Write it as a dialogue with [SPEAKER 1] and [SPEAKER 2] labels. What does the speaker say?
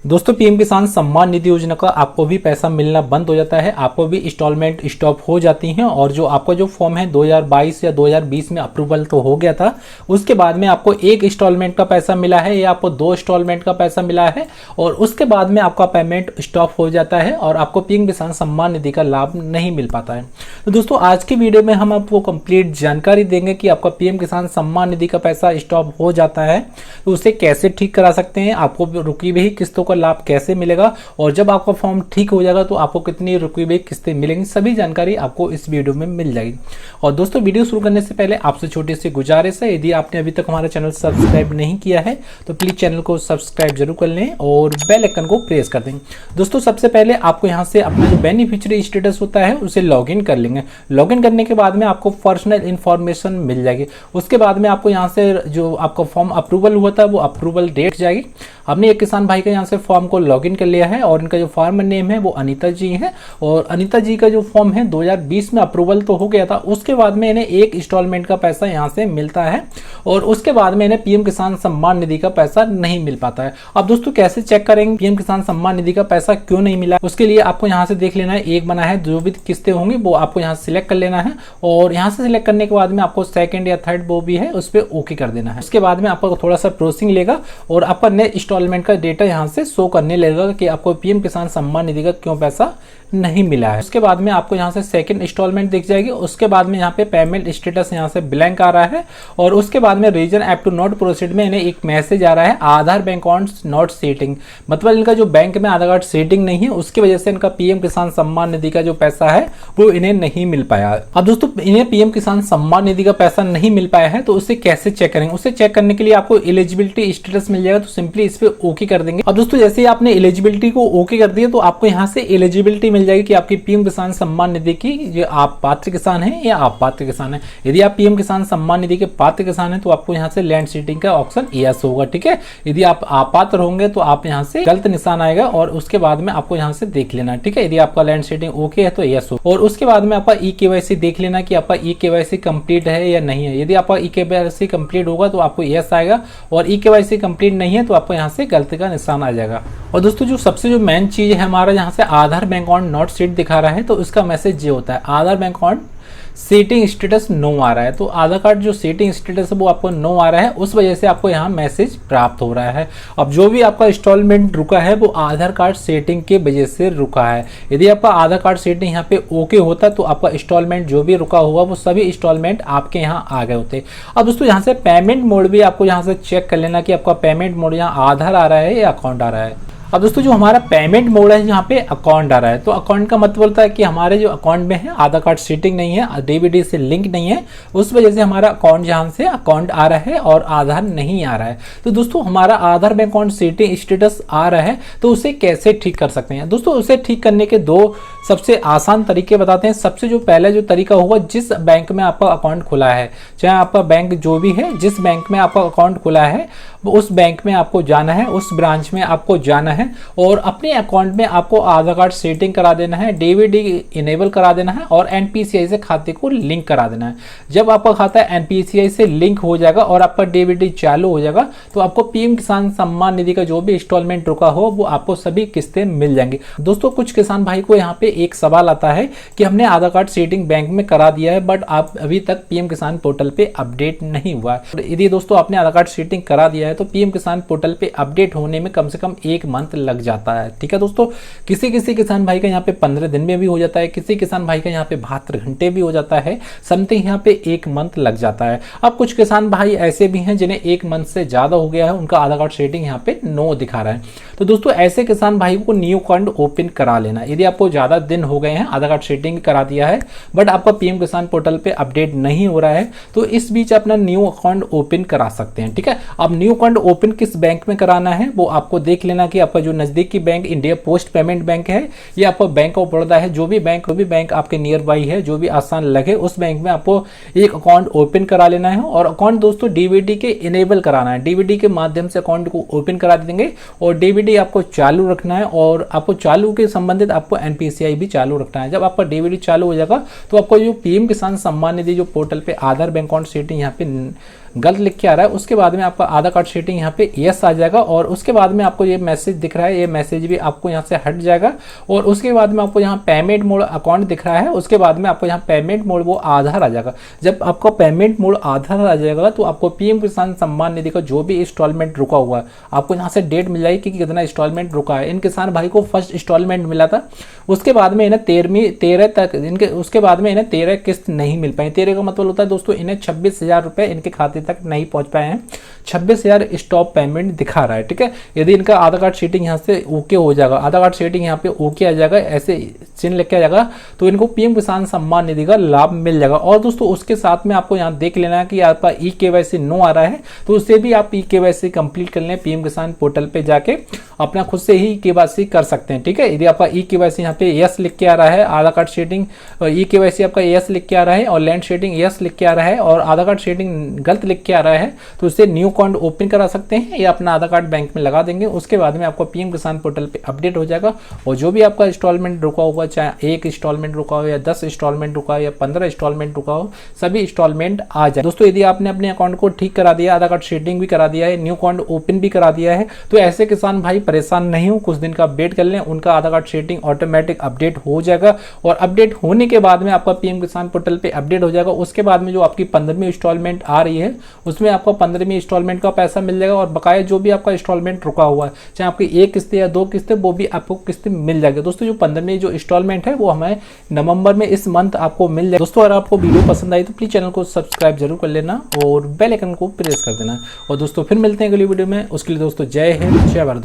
[SPEAKER 1] दोस्तों पीएम किसान सम्मान निधि योजना का आपको भी पैसा मिलना बंद हो जाता है, आपको भी इंस्टॉलमेंट स्टॉप हो जाती हैं और जो आपका जो फॉर्म है 2022 या 2020 में अप्रूवल तो हो गया था, उसके बाद में आपको एक इंस्टॉलमेंट का पैसा मिला है या आपको 2 इंस्टॉलमेंट का पैसा मिला है और उसके बाद में आपका पेमेंट स्टॉप हो जाता है और आपको पीएम किसान सम्मान निधि का लाभ नहीं मिल पाता है। तो दोस्तों आज की वीडियो में हम आपको कंप्लीट जानकारी देंगे कि आपका पीएम किसान सम्मान निधि का पैसा स्टॉप हो जाता है तो उसे कैसे ठीक करा सकते हैं, आपको रुकी हुई किस्तों का लाभ कैसे मिलेगा और जब आपका फॉर्म ठीक हो जाएगा तो आपको कितनी रुकी हुई किस्तें मिलेंगी, सभी जानकारी आपको इस वीडियो में मिल जाएगी। और दोस्तों वीडियो शुरू करने से पहले आपसे छोटी सी गुजारिश है, यदि आपने अभी तक हमारा चैनल सब्सक्राइब नहीं किया है तो प्लीज चैनल को सब्सक्राइब जरूर कर लें और बेल आइकन को प्रेस कर दें। दोस्तों सबसे पहले आपको यहाँ से अपना जो बेनिफिशियरी स्टेटस होता है उसे लॉगिन कर लेंगे। लॉगिन करने के बाद में आपको पर्सनल इंफॉर्मेशन मिल जाएगी। उसके बाद में आपको यहाँ से जो आपका फॉर्म अप्रूवल हुआ था वो अप्रूवल डेट जाएगी। हमने एक किसान भाई का यहाँ से फॉर्म को लॉगिन कर लिया है और इनका जो फार्मर नेम है वो अनीता जी है और अनीता जी का जो फॉर्म है 2020 में अप्रूवल तो हो गया था, उसके बाद में इन्हें एक इंस्टॉलमेंट का पैसा यहाँ से मिलता है और उसके बाद में इन्हें पीएम किसान सम्मान निधि का पैसा नहीं मिल पाता है। अब दोस्तों कैसे चेक करेंगे पीएम किसान सम्मान निधि का पैसा क्यों नहीं मिला, उसके लिए आपको यहाँ से देख लेना है, एक बना है, जो भी किस्तें होंगी वो आपको यहाँ से सिलेक्ट कर लेना है और यहाँ से सिलेक्ट करने के बाद में आपको सेकंड या थर्ड वो भी है उस पर ओके कर देना है। उसके बाद में आपको थोड़ा सा प्रोसेसिंग लेगा और आपका नेक्स्ट इंस्टॉलमेंट का डेटा यहाँ से शो करने लगेगा कि आपको पीएम किसान सम्मान निधि का क्यों पैसा नहीं मिला है। उसके बाद में आपको यहाँ से सेकंड इंस्टॉलमेंट दिख जाएगी। उसके बाद में यहाँ पे पेमेंट स्टेटस यहाँ से ब्लैंक आ रहा है और उसके बाद में reason app to not proceed में इन्हें एक मैसेज आ रहा है Aadhaar bank account not setting, मतलब इनका जो बैंक में आधार कार्ड सेटिंग नहीं है उसकी वजह से इनका पीएम किसान सम्मान निधि का जो पैसा है वो इन्हें नहीं मिल पाया। अब दोस्तों इन्हें पीएम किसान सम्मान निधि का पैसा नहीं मिल पाया है तो उसे कैसे चेक करेंगे, उसे चेक करने के लिए आपको एलिजिबिलिटी स्टेटस मिल जाएगा, तो सिंपली इस पे ओके कर देंगे। अब दोस्तों जैसे ही आपने एलिजिबिलिटी को ओके कर दिया तो आपको यहाँ से एलिजिबिलिटी मिल जाएगी कि आपकी पीएम किसान सम्मान निधि की जो आप पात्र किसान हैं या आप पात्र किसान हैं। यदि आप पीएम किसान सम्मान निधि के पात्र किसान हैं तो आपको यहाँ से लैंड सीटिंग का ऑप्शन यस होगा, ठीक है। यदि आप अपात्र होंगे तो आप यहाँ से गलत निशान आएगा और उसके बाद में आपको यहाँ से देख लेना, ठीक है। यदि आपका लैंड सीटिंग ओके है तो यस हो और उसके बाद में आपका ई केवाईसी देख लेना कि आपका ई केवाईसी कंप्लीट है या नहीं है। यदि आपका ई केवाईसी कंप्लीट होगा तो आपको यस आएगा और ई केवाईसी कंप्लीट नहीं है तो आपको यहाँ से गलत का निशान आ जाएगा। और दोस्तों जो सबसे जो मेन चीज है हमारा यहाँ से Aadhaar bank account not set दिखा रहा है तो इसका मैसेज ये होता है Aadhaar bank account setting status no आ रहा है, तो आधार कार्ड जो सेटिंग स्टेटस है वो आपको नो आ रहा है, उस वजह से आपको यहाँ मैसेज प्राप्त हो रहा है। अब जो भी आपका इंस्टॉलमेंट रुका है वो आधार कार्ड सेटिंग के वजह से रुका है। यदि आपका आधार कार्ड सेटिंग यहाँ पे ओके होता तो आपका इंस्टॉलमेंट जो भी रुका होगा वो सभी इंस्टॉलमेंट आपके यहाँ आ गए होते। अब दोस्तों यहाँ से पेमेंट मोड भी आपको यहाँ से चेक कर लेना कि आपका पेमेंट मोड यहाँ आधार आ रहा है या अकाउंट आ रहा है। अब दोस्तों जो हमारा पेमेंट मोड है यहाँ पे अकाउंट आ रहा है, तो अकाउंट का मतलब होता है कि हमारे जो अकाउंट में है आधार कार्ड सेटिंग नहीं है, डीबीडी से लिंक नहीं है, उस वजह से हमारा अकाउंट यहाँ से अकाउंट आ रहा है और आधार नहीं आ रहा है। तो दोस्तों हमारा आधार बैंक अकाउंट सेटिंग स्टेटस आ रहा है तो उसे कैसे ठीक कर सकते हैं। दोस्तों उसे ठीक करने के दो सबसे आसान तरीके बताते हैं। सबसे जो पहला जो तरीका होगा, जिस बैंक में आपका अकाउंट खुला है, चाहे आपका बैंक जो भी है, जिस बैंक में आपका अकाउंट खुला है वो उस बैंक में आपको जाना है, उस ब्रांच में आपको जाना है और अपने अकाउंट में आपको आधार कार्ड सेटिंग करा देना है, डीबीडी इनेबल करा देना है और एनपीसीआई से खाते को लिंक करा देना है। जब आपका खाता एनपीसीआई से लिंक हो जाएगा और आपका डीबीडी चालू हो जाएगा तो आपको पीएम किसान सम्मान निधि का जो भी इंस्टॉलमेंट रुका हो वो आपको सभी किस्तें मिल जाएंगी। दोस्तों कुछ किसान भाई को यहाँ पे एक सवाल आता है कि हमने आधार कार्ड सेटिंग बैंक में करा दिया है बट आप अभी तक पीएम किसान पोर्टल पे अपडेट नहीं हुआ है। यदि दोस्तों आपने आधार कार्ड सेटिंग करा दिया है तो पीएम किसान पोर्टल पे अपडेट होने में कम से कम 1 मंथ लग जाता है, ठीक है दोस्तों। किसी किसी किसान भाई का यहाँ पे 15 दिन में भी हो जाता है, किसी किसान भाई का यहाँ पे 72 घंटे भी हो जाता है, समथिंग यहाँ पे 1 मंथ लग जाता है। अब कुछ किसान भाई ऐसे भी हैं जिन्हें 1 मंथ से ज्यादा हो गया है, उनका आधार कार्ड सेटिंग यहाँ पे नो दिखा रहा है। तो दोस्तों ऐसे किसान भाई को न्यू अकाउंट ओपन करा लेना। यदि आपको ज्यादा दिन हो गए हैं, आधार कार्ड सेटिंग करा दिया है बट आपका पीएम किसान पोर्टल पे अपडेट नहीं हो रहा है तो इस बीच अपना न्यू अकाउंट ओपन करा सकते हैं, ठीक है। अब न्यू अकाउंट ओपन किस बैंक में कराना है वो आपको देख लेना कि आपका जो नजदीकी bank India post payment bank है या आपका बैंक ऑफ बड़ौदा है, जो भी बैंक आपके नियर बाई है, जो भी आसान लगे उस बैंक में आपको एक अकाउंट ओपन करा लेना है और अकाउंट दोस्तों डीबीडी के इनेबल कराना है। डीबीडी के माध्यम से अकाउंट को ओपन करा देंगे और डीबीडी आपको चालू रखना है और आपको चालू के संबंधित आपको एनपीसीआई भी चालू रखना है। जब आपका डीबीडी चालू हो जाएगा तो आपको जो पीएम किसान सम्मान निधि जो पोर्टल पे आधार बैंक अकाउंट सेटिंग यहाँ पे गलत लिख के आ रहा है, उसके बाद में आपका आधार कार्ड सेटिंग यहाँ पे यस आ जाएगा और उसके बाद में आपको ये मैसेज दिख रहा है, ये मैसेज भी आपको यहाँ से हट जाएगा और उसके बाद में आपको यहाँ पेमेंट मोड अकाउंट दिख रहा है, उसके बाद में आपको यहाँ पेमेंट मोड वो आधार आ जाएगा। जब आपका पेमेंट मोड आधार आ जाएगा तो आपको पीएम किसान सम्मान निधि का जो भी इंस्टॉलमेंट रुका हुआ है आपको यहाँ से डेट मिल जाएगी कि कितना इंस्टॉलमेंट रुका है। इन किसान भाई को फर्स्ट इंस्टॉलमेंट मिला था, उसके बाद में इन्हें 13 तक इनके उसके बाद में इन्हें 13 किस्त नहीं मिल पाई। 13 का मतलब होता है दोस्तों इन्हें 26,000 रुपए इनके खाते तक नहीं पहुंच पाए हैं। 26,000 स्टॉप पेमेंट दिखा रहा है, ठीक है। यदि इनका आधार कार्ड सेटिंग यहाँ से ओके हो जाएगा, आधार कार्ड सेटिंग यहाँ पे ओके आ जाएगा, ऐसे चिन्ह लिख के आ जाएगा, तो इनको पीएम किसान सम्मान निधि का लाभ मिल जाएगा। और दोस्तों उसके साथ में आपको यहाँ देख लेना है कि आपका ई-केवाईसी नो आ रहा है तो उससे भी आप ई-केवाईसी कंप्लीट कर लें। पीएम किसान पोर्टल पे जाके अपना खुद से ही केवाईसी कर सकते हैं, ठीक है। यदि आपका ई-केवाईसी यहाँ पे यस लिख के आ रहा है, आधार कार्ड सेटिंग ई-केवाईसी आपका यस लिख के आ रहा है और लैंड सेटिंग यस लिख के आ रहा है और आधार कार्ड सेटिंग गलत लिख के आ रहा है, तो उससे न्यू अकाउंट ओपन करा सकते हैं या अपना आधार कार्ड बैंक में लगा देंगे। उसके बाद में आपको पीएम किसान पोर्टल पे अपडेट हो जाएगा और जो भी आपका इंस्टॉलमेंट रुका होगा, चाहे 1 इंस्टॉलमेंट रुका हो या 10 इंस्टॉलमेंट रुका हो या 15 इंस्टॉलमेंट रुका हो, सभी इंस्टॉलमेंट आ जाए। दोस्तों यदि आपने अपने अकाउंट को ठीक करा दिया, आधार कार्ड सेटिंग भी करा दिया है, न्यू अकाउंट ओपन भी करा दिया है, तो ऐसे किसान भाई परेशान नहीं हो, कुछ दिन का अपडेट कर लें, उनका आधार कार्ड सेटिंग ऑटोमेटिक अपडेट हो जाएगा और अपडेट होने के बाद में आपका पीएम किसान पोर्टल पे अपडेट हो जाएगा। उसके बाद में जो आपकी 15वीं इंस्टॉलमेंट आ रही है उसमें आपको 15वीं इंस्टॉलमेंट का पैसा मिल जाएगा और बकाया जो भी आपका इंस्टॉलमेंट रुका हुआ है, चाहे आपकी 1 किस्त या 2 किस्त, वो भी आपको किस्त मिल जाएगी। दोस्तों जो 15वीं जो इंस्टॉलमेंट है वो हमें नवंबर में इस मंथ आपको मिल जाएगा। दोस्तों अगर आपको वीडियो पसंद आई तो प्लीज चैनल को सब्सक्राइब जरूर कर लेना और बेल आइकन को प्रेस कर देना। और दोस्तों फिर मिलते हैं अगली वीडियो में, उसके लिए दोस्तों जय हिंद, जय भारत।